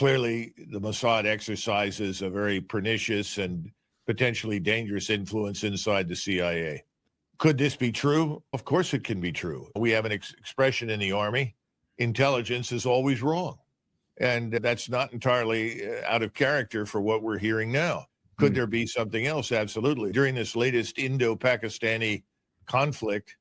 Clearly, the Mossad exercises a very pernicious and potentially dangerous influence inside the CIA. Could this be true? Of course it can be true. We have an expression in the Army: intelligence is always wrong. And that's not entirely out of character for what we're hearing now. Could there be something else? Absolutely. During this latest Indo-Pakistani conflict,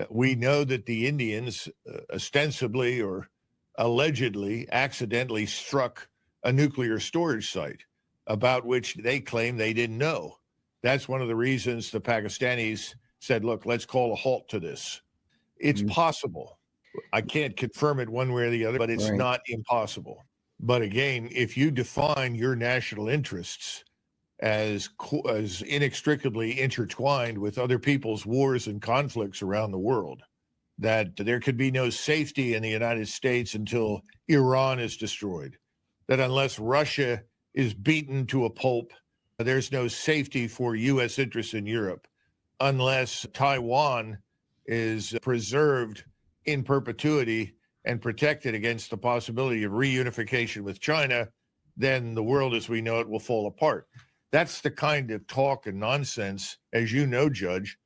we know that the Indians ostensibly or allegedly accidentally struck a nuclear storage site about which they claim they didn't know. That's one of the reasons the Pakistanis said, look, let's call a halt to this. It's possible. I can't confirm it one way or the other, but it's not impossible. But again, if you define your national interests as inextricably intertwined with other people's wars and conflicts around the world, that there could be no safety in the United States until Iran is destroyed, that unless Russia is beaten to a pulp, there's no safety for U.S. interests in Europe, unless Taiwan is preserved in perpetuity and protected against the possibility of reunification with China, then the world as we know it will fall apart. That's the kind of talk and nonsense, as you know, Judge.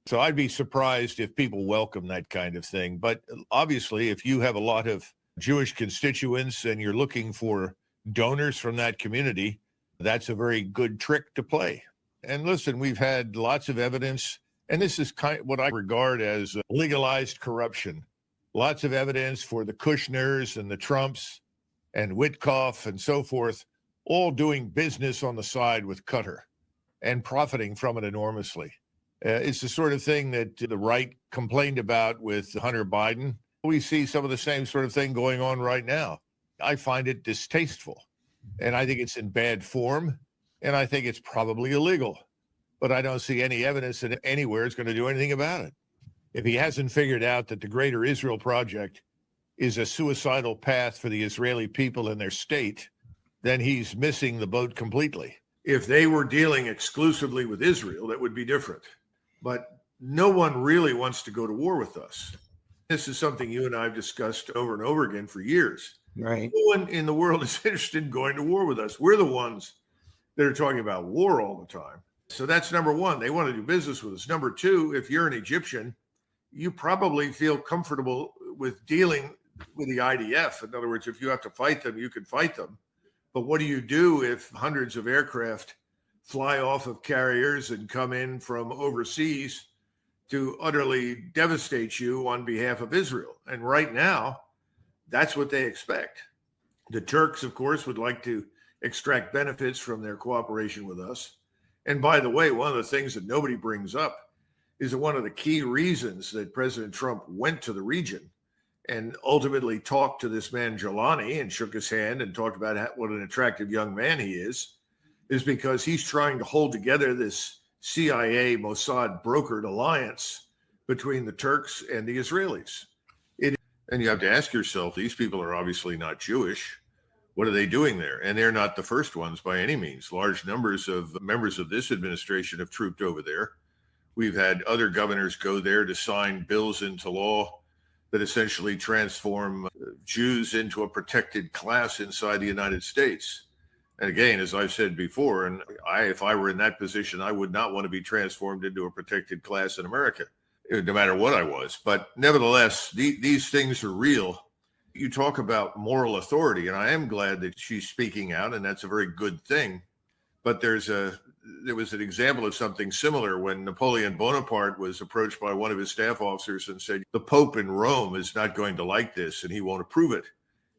So I'd be surprised if people welcome that kind of thing. But obviously, if you have a lot of Jewish constituents and you're looking for donors from that community, that's a very good trick to play. And listen, we've had lots of evidence, and this is kind of what I regard as legalized corruption. Lots of evidence for the Kushners and the Trumps and Witkoff and so forth, all doing business on the side with Qatar and profiting from it enormously. It's the sort of thing that the right complained about with Hunter Biden. We see some of the same sort of thing going on right now. I find it distasteful, and I think it's in bad form, and I think it's probably illegal. But I don't see any evidence that anywhere is going to do anything about it. If he hasn't figured out that the Greater Israel Project is a suicidal path for the Israeli people and their state, then he's missing the boat completely. If they were dealing exclusively with Israel, that would be different. But no one really wants to go to war with us. This is something you and I have discussed over and over again for years. Right. No one in the world is interested in going to war with us. We're the ones that are talking about war all the time. So that's number one. They want to do business with us. Number two, if you're an Egyptian, you probably feel comfortable with dealing with the IDF. In other words, if you have to fight them, you can fight them. But what do you do if hundreds of aircraft fly off of carriers and come in from overseas to utterly devastate you on behalf of Israel? And right now, that's what they expect. The Turks, of course, would like to extract benefits from their cooperation with us. And by the way, one of the things that nobody brings up is that one of the key reasons that President Trump went to the region and ultimately talked to this man Jelani and shook his hand and talked about what an attractive young man he is because he's trying to hold together this CIA Mossad brokered alliance between the Turks and the Israelis. And you have to ask yourself, these people are obviously not Jewish. What are they doing there? And they're not the first ones by any means. Large numbers of members of this administration have trooped over there. We've had other governors go there to sign bills into law that essentially transform Jews into a protected class inside the United States. And again, as I've said before, and if I were in that position, I would not want to be transformed into a protected class in America, no matter what I was. But nevertheless, these things are real. You talk about moral authority, and I am glad that she's speaking out, and that's a very good thing. But there was an example of something similar when Napoleon Bonaparte was approached by one of his staff officers and said, the Pope in Rome is not going to like this and he won't approve it.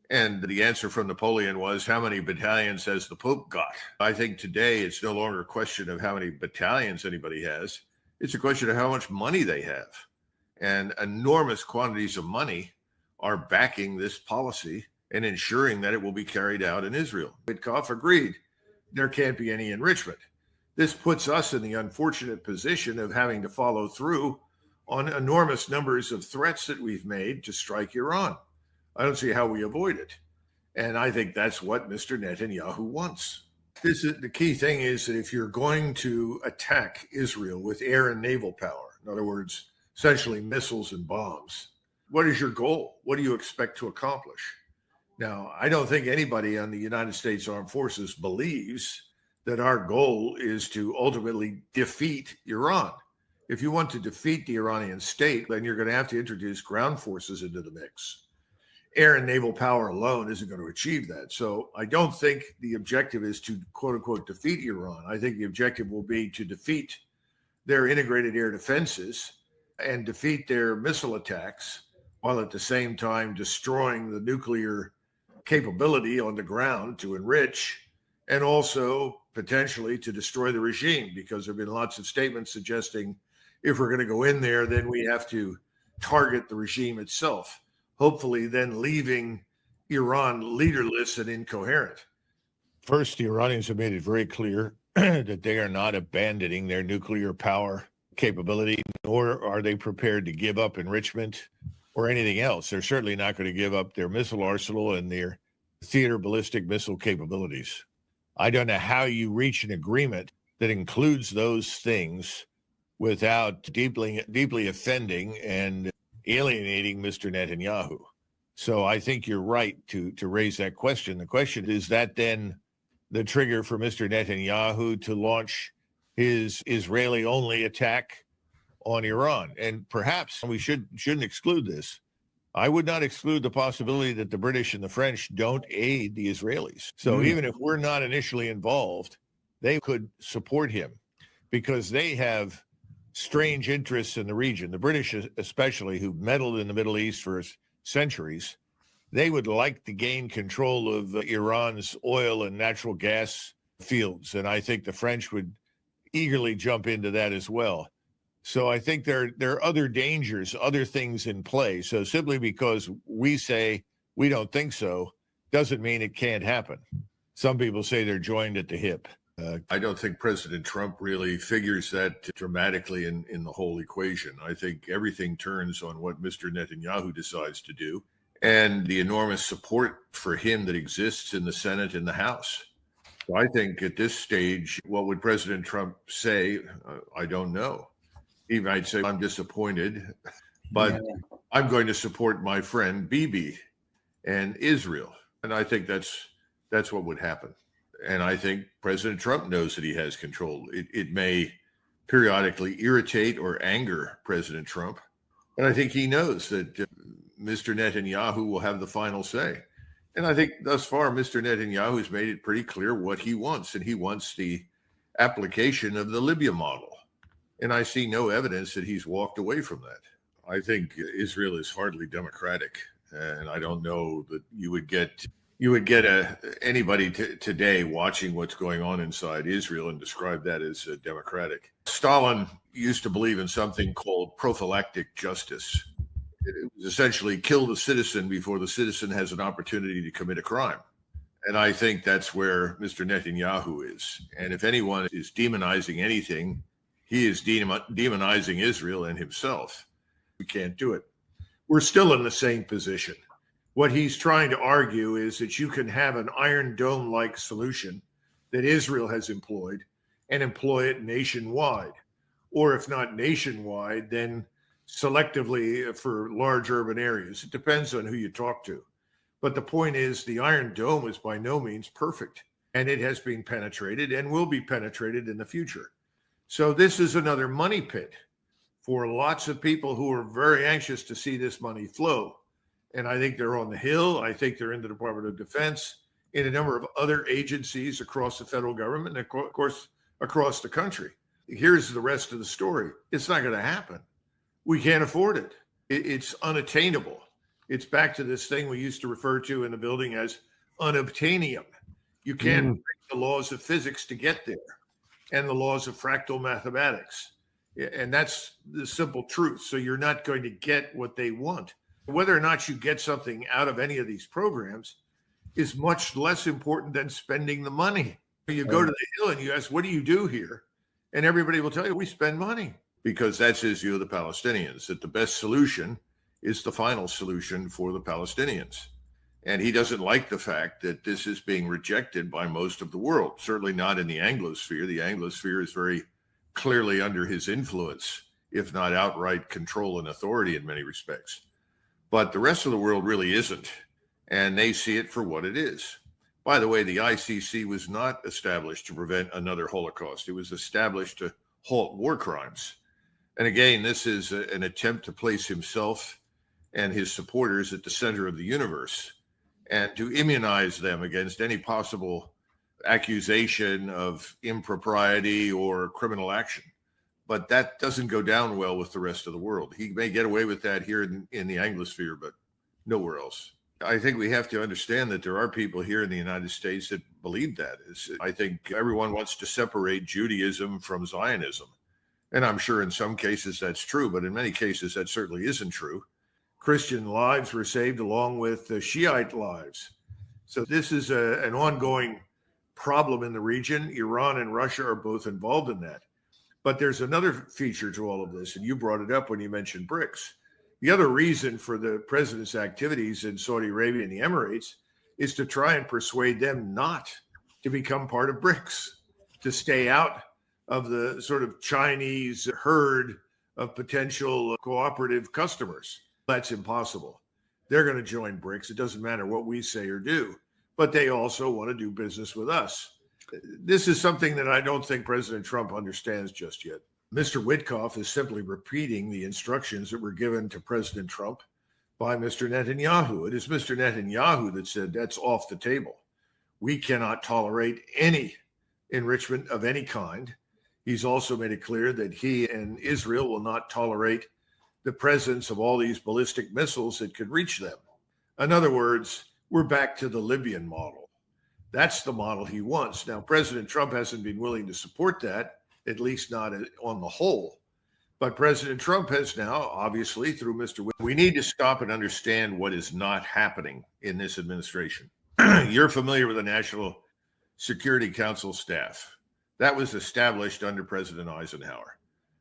And the answer from Napoleon was, how many battalions has the Pope got? I think today it's no longer a question of how many battalions anybody has. It's a question of how much money they have. And enormous quantities of money are backing this policy and ensuring that it will be carried out in Israel. Witkoff agreed. There can't be any enrichment. This puts us in the unfortunate position of having to follow through on enormous numbers of threats that we've made to strike Iran. I don't see how we avoid it. And I think that's what Mr. Netanyahu wants. The key thing is that if you're going to attack Israel with air and naval power, in other words, essentially missiles and bombs, what is your goal? What do you expect to accomplish? Now, I don't think anybody on the United States Armed Forces believes that our goal is to ultimately defeat Iran. If you want to defeat the Iranian state, then you're going to have to introduce ground forces into the mix. Air and naval power alone isn't going to achieve that. So I don't think the objective is to, quote unquote, defeat Iran. I think the objective will be to defeat their integrated air defenses and defeat their missile attacks, while at the same time destroying the nuclear capability on the ground to enrich, and also potentially to destroy the regime, because there have been lots of statements suggesting if we're going to go in there, then we have to target the regime itself, hopefully then leaving Iran leaderless and incoherent. First, the Iranians have made it very clear that they are not abandoning their nuclear power capability, nor are they prepared to give up enrichment or anything else. They're certainly not going to give up their missile arsenal and their theater ballistic missile capabilities. I don't know how you reach an agreement that includes those things without deeply offending and alienating Mr. Netanyahu. So I think you're right to raise that question. The question is that then the trigger for Mr. Netanyahu to launch his Israeli-only attack on Iran? And perhaps we shouldn't exclude this. I would not exclude the possibility that the British and the French don't aid the Israelis. So even if we're not initially involved, they could support him because they have strange interests in the region. The British especially, who meddled in the Middle East for centuries, they would like to gain control of Iran's oil and natural gas fields. And I think the French would eagerly jump into that as well. So I think there are other dangers, other things in play. So simply because we say we don't think so doesn't mean it can't happen. Some people say they're joined at the hip. I don't think President Trump really figures that dramatically in the whole equation. I think everything turns on what Mr. Netanyahu decides to do and the enormous support for him that exists in the Senate and the House. So I think at this stage, what would President Trump say? I don't know. He might say, I'm disappointed, but I'm going to support my friend Bibi and Israel. And I think that's what would happen. And I think President Trump knows that he has control. It may periodically irritate or anger President Trump. And I think he knows that Mr. Netanyahu will have the final say. And I think thus far, Mr. Netanyahu has made it pretty clear what he wants. And he wants the application of the Libya model. And I see no evidence that he's walked away from that. I think Israel is hardly democratic. And I don't know that you would get anybody today watching what's going on inside Israel and describe that as democratic. Stalin used to believe in something called prophylactic justice. It was essentially kill the citizen before the citizen has an opportunity to commit a crime. And I think that's where Mr. Netanyahu is. And if anyone is demonizing anything, he is demonizing Israel and himself. We can't do it. We're still in the same position. What he's trying to argue is that you can have an Iron Dome-like solution that Israel has employed and employ it nationwide. Or if not nationwide, then selectively for large urban areas. It depends on who you talk to. But the point is the Iron Dome is by no means perfect. And it has been penetrated and will be penetrated in the future. So this is another money pit for lots of people who are very anxious to see this money flow. And I think they're on the Hill. I think they're in the Department of Defense, in a number of other agencies across the federal government, and of course, across the country. Here's the rest of the story. It's not going to happen. We can't afford it. It's unattainable. It's back to this thing we used to refer to in the building as unobtainium. You can't break the laws of physics to get there and the laws of fractal mathematics. And that's the simple truth. So you're not going to get what they want. Whether or not you get something out of any of these programs is much less important than spending the money. You go to the Hill and you ask, what do you do here? And everybody will tell you, we spend money. Because that's his view of the Palestinians, that the best solution is the final solution for the Palestinians. And he doesn't like the fact that this is being rejected by most of the world, certainly not in the Anglosphere. The Anglosphere is very clearly under his influence, if not outright control and authority in many respects. But the rest of the world really isn't. and they see it for what it is. By the way, the ICC was not established to prevent another Holocaust. It was established to halt war crimes. And again, this is an attempt to place himself and his supporters at the center of the universe and to immunize them against any possible accusation of impropriety or criminal action. But that doesn't go down well with the rest of the world. He may get away with that here in the Anglosphere, but nowhere else. I think we have to understand that there are people here in the United States that believe that. I think everyone wants to separate Judaism from Zionism. And I'm sure in some cases that's true, but in many cases that certainly isn't true. Christian lives were saved along with Shiite lives. So this is an ongoing problem in the region. Iran and Russia are both involved in that. But there's another feature to all of this, and you brought it up when you mentioned BRICS. The other reason for the president's activities in Saudi Arabia and the Emirates is to try and persuade them not to become part of BRICS, to stay out of the sort of Chinese herd of potential cooperative customers. That's impossible. They're going to join BRICS. It doesn't matter what we say or do, but they also want to do business with us. This is something that I don't think President Trump understands just yet. Mr. Witkoff is simply repeating the instructions that were given to President Trump by Mr. Netanyahu. It is Mr. Netanyahu that said that's off the table. We cannot tolerate any enrichment of any kind. He's also made it clear that he and Israel will not tolerate the presence of all these ballistic missiles that could reach them. In other words, we're back to the Libyan model. That's the model he wants. Now, President Trump hasn't been willing to support that, at least not on the whole. But President Trump has now, obviously, through Mr. We need to stop and understand what is not happening in this administration. You're familiar with the National Security Council staff. That was established under President Eisenhower.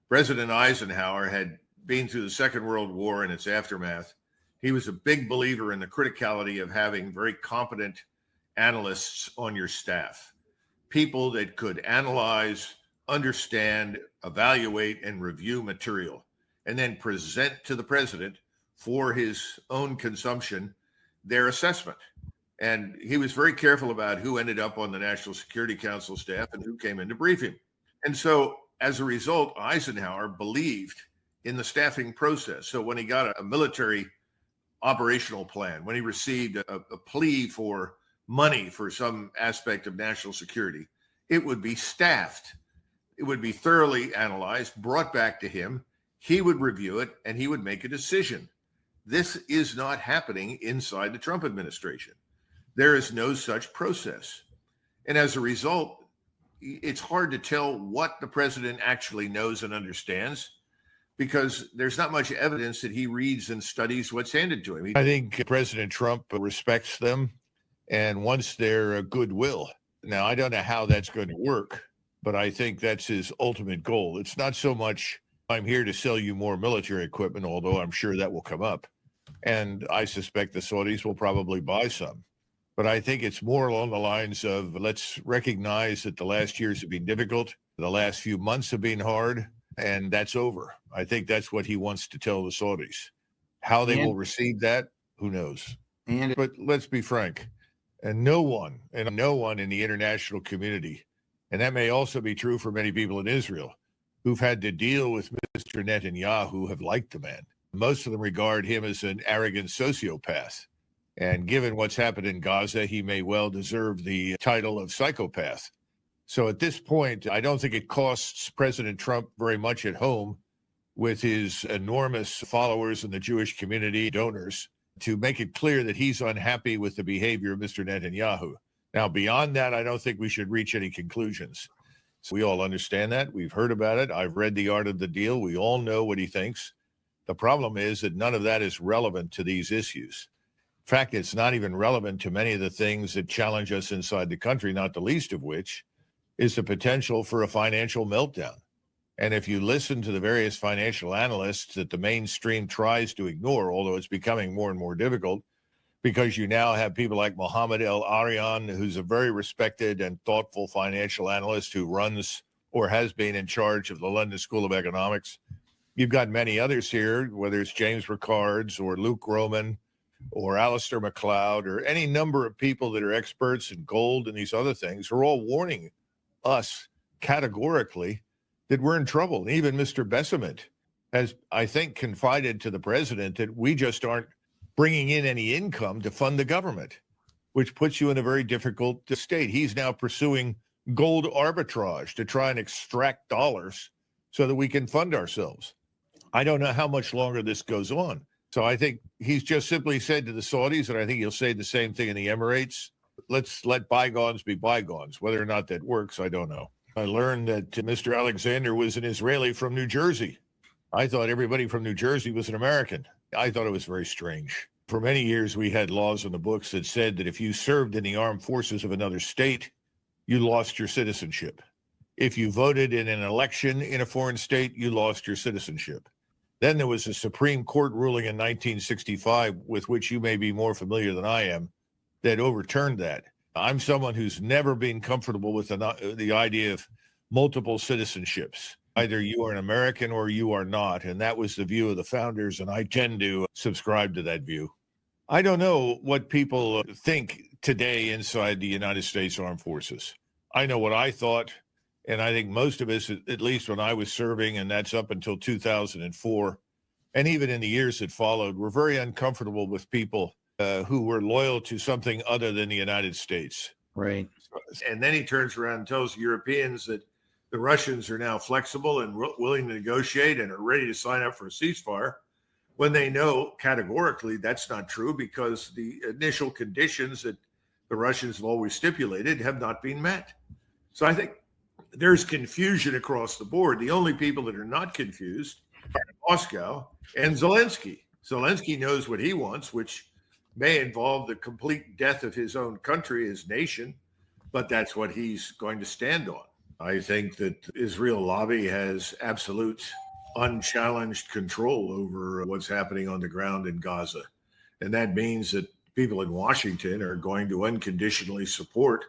President Eisenhower had been through the Second World War and its aftermath. He was a big believer in the criticality of having very competent analysts on your staff, people that could analyze, understand, evaluate, and review material, and then present to the president for his own consumption their assessment. And he was very careful about who ended up on the National Security Council staff and who came in to brief him. And so as a result, Eisenhower believed in the staffing process. So when he got a military operational plan, when he received a plea for money for some aspect of national security, it would be staffed. It would be thoroughly analyzed, brought back to him. He would review it, and he would make a decision. This is not happening inside the Trump administration. There is no such process. And as a result, it's hard to tell what the president actually knows and understands because there's not much evidence that he reads and studies what's handed to him. I think President Trump respects them and wants their goodwill. Now, I don't know how that's going to work, but I think that's his ultimate goal. It's not so much, I'm here to sell you more military equipment, although I'm sure that will come up. And I suspect the Saudis will probably buy some. But I think it's more along the lines of let's recognize that the last years have been difficult. The last few months have been hard, and that's over. I think that's what he wants to tell the Saudis. How they will receive that, who knows? But let's be frank. And no one in the international community, and that may also be true for many people in Israel, who've had to deal with Mr. Netanyahu have liked the man. Most of them regard him as an arrogant sociopath. And given what's happened in Gaza, he may well deserve the title of psychopath. So at this point, I don't think it costs President Trump very much at home with his enormous followers in the Jewish community, donors, to make it clear that he's unhappy with the behavior of Mr. Netanyahu. Now, beyond that, I don't think we should reach any conclusions. So we all understand that. We've heard about it. I've read The Art of the Deal. We all know what he thinks. The problem is that none of that is relevant to these issues. In fact, it's not even relevant to many of the things that challenge us inside the country, not the least of which is the potential for a financial meltdown. And if you listen to the various financial analysts that the mainstream tries to ignore, although it's becoming more and more difficult, because you now have people like Mohammed El-Arian, who's a very respected and thoughtful financial analyst who runs or has been in charge of the London School of Economics. You've got many others here, whether it's James Ricards or Luke Roman or Alistair MacLeod or any number of people that are experts in gold and these other things are all warning us categorically that we're in trouble. And even Mr. Bessemet has, I think, confided to the president that we just aren't bringing in any income to fund the government, which puts you in a very difficult state. He's now pursuing gold arbitrage to try and extract dollars so that we can fund ourselves. I don't know how much longer this goes on. So I think he's just simply said to the Saudis, and I think he'll say the same thing in the Emirates, let's let bygones be bygones. Whether or not that works, I don't know. I learned that Mr. Alexander was an Israeli from New Jersey. I thought everybody from New Jersey was an American. I thought it was very strange. For many years, we had laws in the books that said that if you served in the armed forces of another state, you lost your citizenship. If you voted in an election in a foreign state, you lost your citizenship. Then there was a Supreme Court ruling in 1965, with which you may be more familiar than I am, that overturned that. I'm someone who's never been comfortable with the idea of multiple citizenships. Either you are an American or you are not. And that was the view of the founders, and I tend to subscribe to that view. I don't know what people think today inside the United States Armed Forces. I know what I thought, and I think most of us, at least when I was serving, and that's up until 2004, and even in the years that followed, were very uncomfortable with people who were loyal to something other than the United States. Right. And then he turns around and tells Europeans that the Russians are now flexible and willing to negotiate and are ready to sign up for a ceasefire, when they know categorically that's not true, because the initial conditions that the Russians have always stipulated have not been met. So I think there's confusion across the board. The only people that are not confused are Moscow and Zelensky. Zelensky knows what he wants, which may involve the complete death of his own country, his nation, but that's what he's going to stand on. I think that Israel lobby has absolute unchallenged control over what's happening on the ground in Gaza. And that means that people in Washington are going to unconditionally support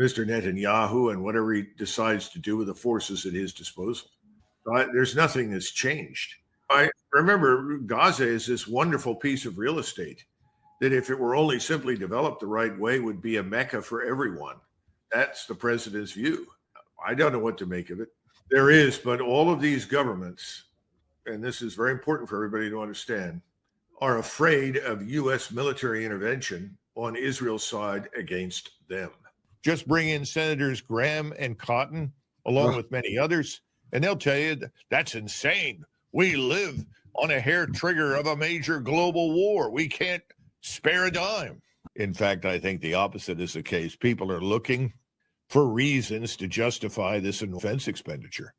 Mr. Netanyahu and whatever he decides to do with the forces at his disposal. There's nothing that's changed. I remember Gaza is this wonderful piece of real estate that, if it were only simply developed the right way, would be a mecca for everyone. That's the president's view. I don't know what to make of it. There is, but all of these governments, and this is very important for everybody to understand, are afraid of U.S. military intervention on Israel's side against them. Just bring in Senators Graham and Cotton, along with many others, and they'll tell you that's insane. We live on a hair trigger of a major global war. We can't spare a dime. In fact, I think the opposite is the case. People are looking for reasons to justify this defense expenditure.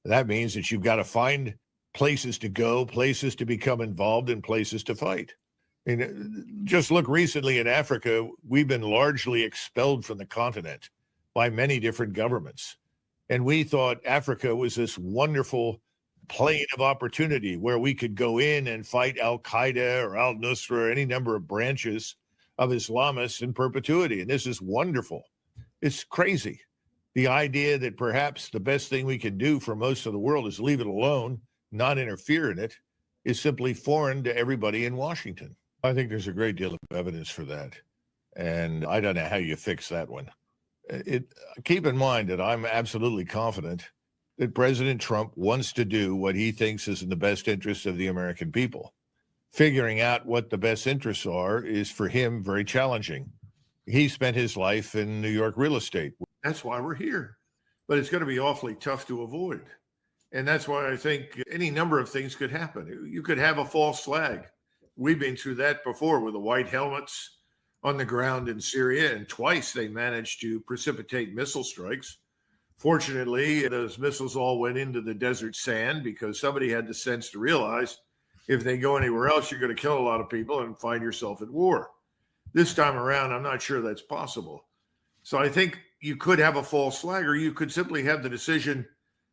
That means that you've got to find places to go, places to become involved, and places to fight. I mean, just look recently in Africa, we've been largely expelled from the continent by many different governments. And we thought Africa was this wonderful plane of opportunity where we could go in and fight Al-Qaeda or Al-Nusra or any number of branches of Islamists in perpetuity. And this is wonderful. It's crazy. The idea that perhaps the best thing we can do for most of the world is leave it alone, not interfere in it, is simply foreign to everybody in Washington. I think there's a great deal of evidence for that. And I don't know how you fix that one. Keep in mind that I'm absolutely confident that President Trump wants to do what he thinks is in the best interest of the American people. Figuring out what the best interests are is, for him, very challenging. He spent his life in New York real estate. That's why we're here. But it's going to be awfully tough to avoid. And that's why I think any number of things could happen. You could have a false flag. We've been through that before with the white helmets on the ground in Syria, and twice they managed to precipitate missile strikes. Fortunately, those missiles all went into the desert sand because somebody had the sense to realize if they go anywhere else, you're going to kill a lot of people and find yourself at war. This time around, I'm not sure that's possible. So I think you could have a false flag, or you could simply have the decision,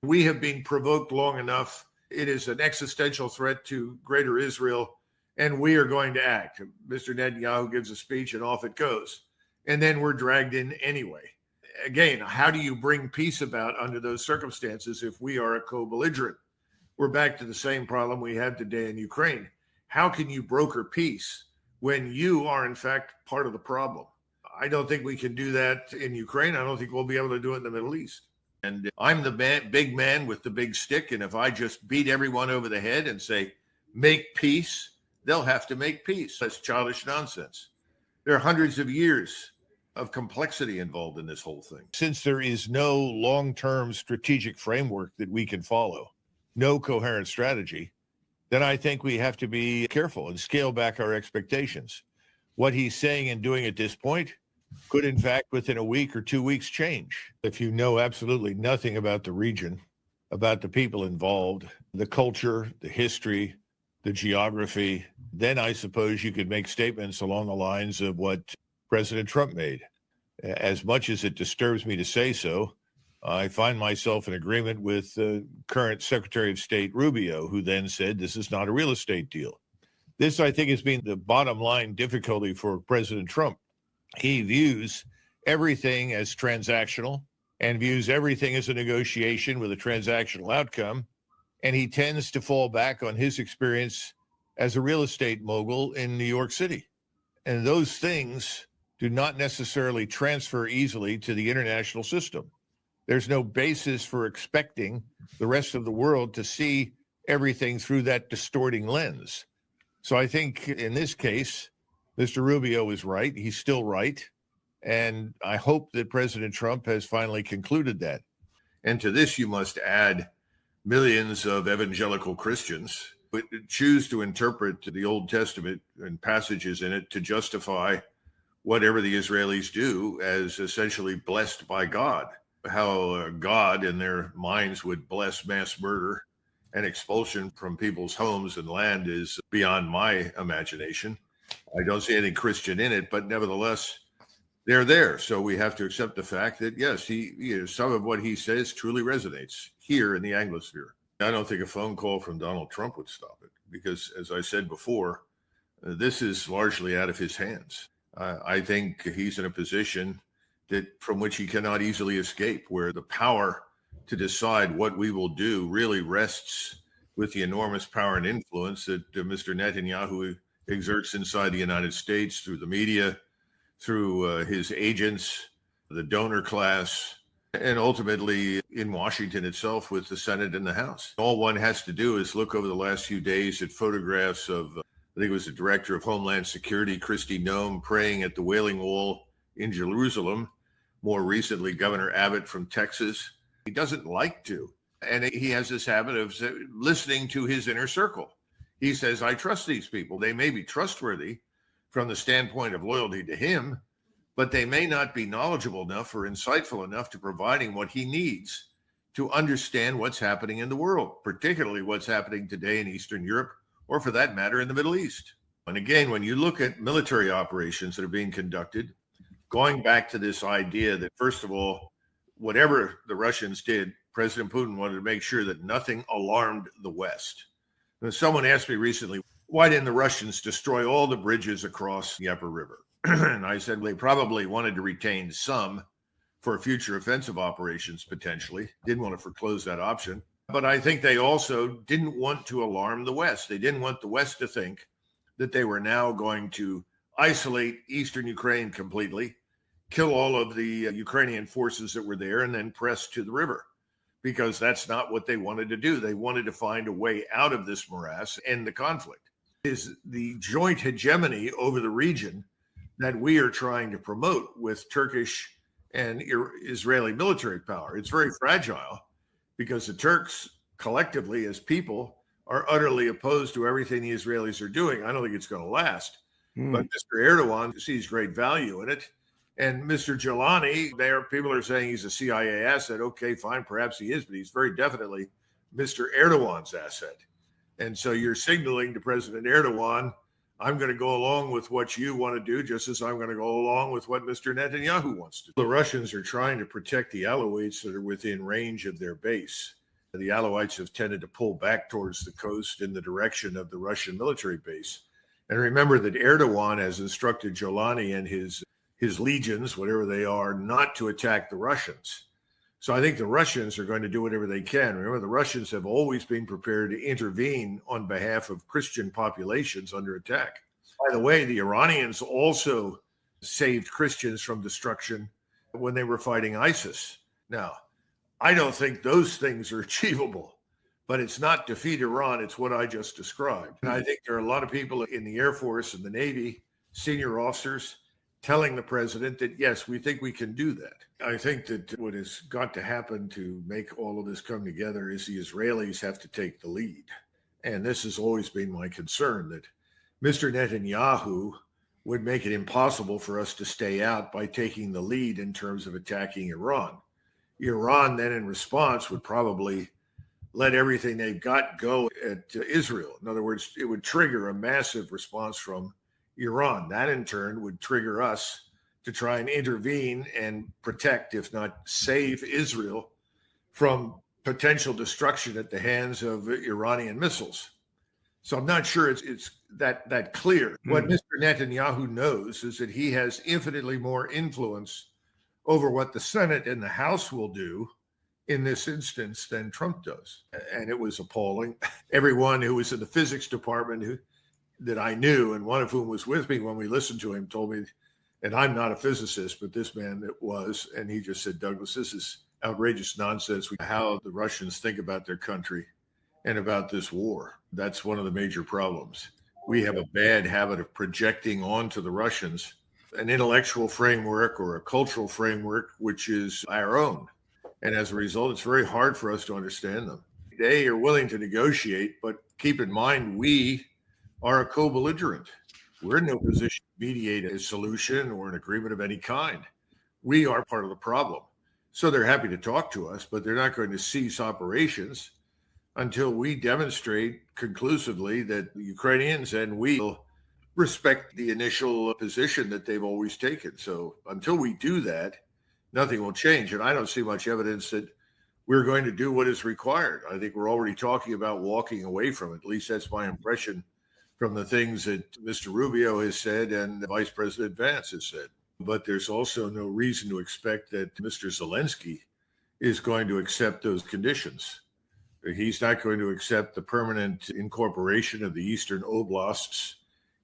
we have been provoked long enough. It is an existential threat to greater Israel, and we are going to act. Mr. Netanyahu gives a speech and off it goes. And then we're dragged in anyway. Again, how do you bring peace about under those circumstances if we are a co-belligerent? We're back to the same problem we had today in Ukraine. How can you broker peace when you are, in fact, part of the problem. I don't think we can do that in Ukraine. I don't think we'll be able to do it in the Middle East. And I'm the big man with the big stick. And if I just beat everyone over the head and say, make peace, they'll have to make peace. That's childish nonsense. There are hundreds of years of complexity involved in this whole thing. Since there is no long-term strategic framework that we can follow, no coherent strategy, then I think we have to be careful and scale back our expectations. What he's saying and doing at this point could, in fact, within a week or 2 weeks, change. If you know absolutely nothing about the region, about the people involved, the culture, the history, the geography, then I suppose you could make statements along the lines of what President Trump made. As much as it disturbs me to say so, I find myself in agreement with current Secretary of State Rubio, who then said this is not a real estate deal. This, I think, has been the bottom line difficulty for President Trump. He views everything as transactional and views everything as a negotiation with a transactional outcome. And he tends to fall back on his experience as a real estate mogul in New York City. And those things do not necessarily transfer easily to the international system. There's no basis for expecting the rest of the world to see everything through that distorting lens. So I think in this case, Mr. Rubio is right. He's still right. And I hope that President Trump has finally concluded that. And to this, you must add millions of evangelical Christians who choose to interpret the Old Testament and passages in it to justify whatever the Israelis do as essentially blessed by God. How God in their minds would bless mass murder and expulsion from people's homes and land is beyond my imagination. I don't see anything Christian in it, but nevertheless, they're there. So we have to accept the fact that, yes, some of what he says truly resonates here in the Anglosphere. I don't think a phone call from Donald Trump would stop it because, as I said before, this is largely out of his hands. I think he's in a position from which he cannot easily escape, where the power to decide what we will do really rests with the enormous power and influence that Mr. Netanyahu exerts inside the United States through the media, through his agents, the donor class, and ultimately in Washington itself with the Senate and the House. All one has to do is look over the last few days at photographs of, I think it was the director of Homeland Security, Kristi Noem, praying at the Wailing Wall in Jerusalem. More recently, Governor Abbott from Texas. He doesn't like to. And he has this habit of listening to his inner circle. He says, I trust these people. They may be trustworthy from the standpoint of loyalty to him, but they may not be knowledgeable enough or insightful enough to providing what he needs to understand what's happening in the world, particularly what's happening today in Eastern Europe, or for that matter, in the Middle East. And again, when you look at military operations that are being conducted, going back to this idea that, first of all, whatever the Russians did, President Putin wanted to make sure that nothing alarmed the West. And someone asked me recently, why didn't the Russians destroy all the bridges across the upper river? And I said, they probably wanted to retain some for future offensive operations, potentially. Didn't want to foreclose that option. But I think they also didn't want to alarm the West. They didn't want the West to think that they were now going to isolate eastern Ukraine completely, kill all of the Ukrainian forces that were there, and then press to the river, because that's not what they wanted to do. They wanted to find a way out of this morass and the conflict. Is the joint hegemony over the region that we are trying to promote with Turkish and Israeli military power. It's very fragile because the Turks collectively as people are utterly opposed to everything the Israelis are doing. I don't think it's going to last. But Mr. Erdogan sees great value in it. And Mr. Jelani, people are saying he's a CIA asset. Okay, fine, perhaps he is, but he's very definitely Mr. Erdogan's asset. And so you're signaling to President Erdogan, I'm going to go along with what you want to do, just as I'm going to go along with what Mr. Netanyahu wants to do. The Russians are trying to protect the Alawites that are within range of their base. The Alawites have tended to pull back towards the coast in the direction of the Russian military base. And remember that Erdogan has instructed Jelani and his legions, whatever they are, not to attack the Russians. So I think the Russians are going to do whatever they can. Remember, the Russians have always been prepared to intervene on behalf of Christian populations under attack. By the way, the Iranians also saved Christians from destruction when they were fighting ISIS. Now, I don't think those things are achievable, but it's not defeat Iran. It's what I just described. And I think there are a lot of people in the Air Force and the Navy, senior officers, telling the president that, yes, we think we can do that. I think that what has got to happen to make all of this come together is the Israelis have to take the lead. And this has always been my concern, that Mr. Netanyahu would make it impossible for us to stay out by taking the lead in terms of attacking Iran. Iran then in response would probably let everything they've got go at Israel. In other words, it would trigger a massive response from Iran. That in turn would trigger us to try and intervene and protect, if not save, Israel from potential destruction at the hands of Iranian missiles. So I'm not sure it's that clear. What Mr. Netanyahu knows is that he has infinitely more influence over what the Senate and the House will do in this instance than Trump does. And it was appalling. Everyone who was in the physics department that I knew, and one of whom was with me when we listened to him, told me, and I'm not a physicist, but this man was, and he just said, Douglas, this is outrageous nonsense, how the Russians think about their country and about this war. That's one of the major problems. We have a bad habit of projecting onto the Russians an intellectual framework or a cultural framework, which is our own. And as a result, it's very hard for us to understand them. They are willing to negotiate, but keep in mind, we are a co-belligerent. We're in no position to mediate a solution or an agreement of any kind. We are part of the problem. So they're happy to talk to us, but they're not going to cease operations until we demonstrate conclusively that the Ukrainians and we will respect the initial position that they've always taken. So until we do that, nothing will change. And I don't see much evidence that we're going to do what is required. I think we're already talking about walking away from it. At least that's my impression from the things that Mr. Rubio has said and Vice President Vance has said. But there's also no reason to expect that Mr. Zelensky is going to accept those conditions. He's not going to accept the permanent incorporation of the Eastern Oblasts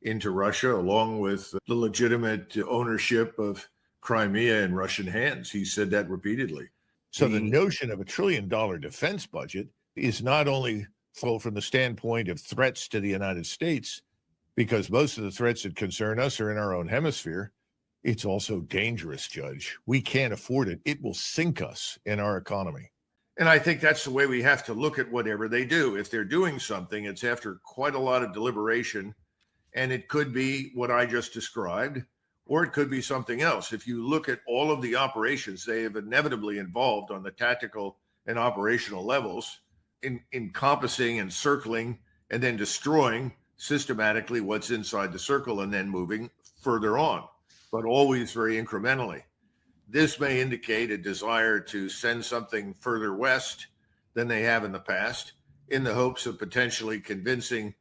into Russia, along with the legitimate ownership of Crimea in Russian hands. He said that repeatedly. So the notion of $1 trillion defense budget is not only full from the standpoint of threats to the United States, because most of the threats that concern us are in our own hemisphere. It's also dangerous, Judge. We can't afford it. It will sink us in our economy. And I think that's the way we have to look at whatever they do. If they're doing something, it's after quite a lot of deliberation, and it could be what I just described, or it could be something else. If you look at all of the operations they have inevitably involved on the tactical and operational levels, in encompassing and circling and then destroying systematically what's inside the circle and then moving further on, but always very incrementally. This may indicate a desire to send something further west than they have in the past, in the hopes of potentially convincing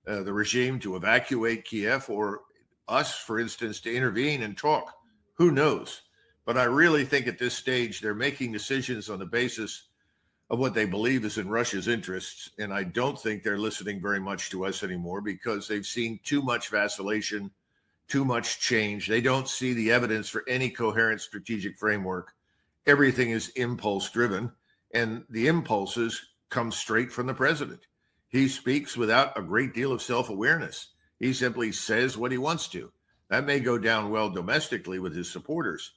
the regime to evacuate Kiev, or us, for instance, to intervene and talk. Who knows? But I really think at this stage they're making decisions on the basis of what they believe is in Russia's interests. And I don't think they're listening very much to us anymore, because they've seen too much vacillation, too much change. They don't see the evidence for any coherent strategic framework. Everything is impulse driven, and the impulses come straight from the president. He speaks without a great deal of self-awareness. He simply says what he wants to. That may go down well domestically with his supporters,